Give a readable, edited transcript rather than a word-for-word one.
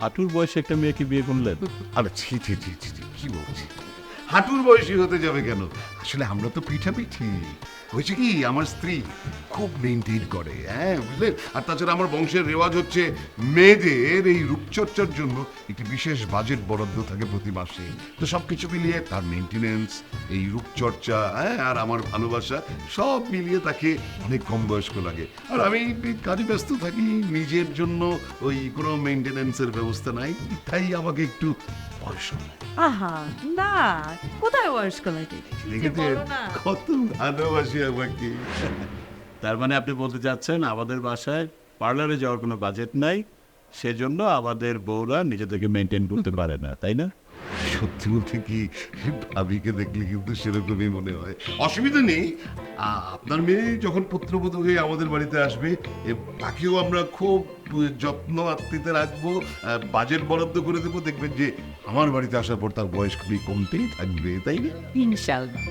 হাঁটুর বয়সে একটা মেয়েকে বিয়ে করলেন? আরে ছি ছি ছি ছি ছি, কি বলছি, হাঁটুর বয়সী হতে যাবে কেন? আসলে আমরা তো পিঠাপিঠি। হয়েছে কি, আমার স্ত্রী খুব মেনটেন করে, হ্যাঁ বুঝলেন। আর তাছাড়া আমার বংশের রেওয়াজ হচ্ছে মেয়েদের এই রূপচর্চার জন্য একটি বিশেষ বাজেট বরাদ্দ থাকে প্রতি মাসে। তো সব কিছু মিলিয়ে তার মেনটেনেন্স, এই রূপচর্চা, হ্যাঁ আর আমার ভালোবাসা সব মিলিয়ে তাকে অনেক কম বয়স্ক লাগে। আর আমি কাজে ব্যস্ত থাকি, নিজের জন্য ওই কোনো মেনটেনেন্সের ব্যবস্থা নাই, তাই আমাকে একটু বয়স লাগে। আহা না, কোথায় বয়স্ক লাগে? দেখেছেন কত ভালোবাসি আমাকে। তার মানে আপনি বলতে চাচ্ছেন আমাদের বাসায় পার্লারে যাওয়ার কোনো বাজেট নাই, সেজন্য আমাদের বউরা নিজেদেরকে মেনটেন করতে পারে না, তাই না? সত্যি বলতে কি, ভাবিকে দেখলে কিন্তু সেরকমই মনে হয়। অসুবিধা নেই, আপনার মেয়ে যখন পুত্রবধূ হয়ে আমাদের বাড়িতে আসবে, তাকেও আমরা খুব যত্ন আত্মীতে রাখবো, বাজেট বরাদ্দ করে দেবো। দেখবেন যে আমার বাড়িতে আসার পর তার বয়স খুবই কমতেই থাকবে, তাই না? ইনশাল্লাহ।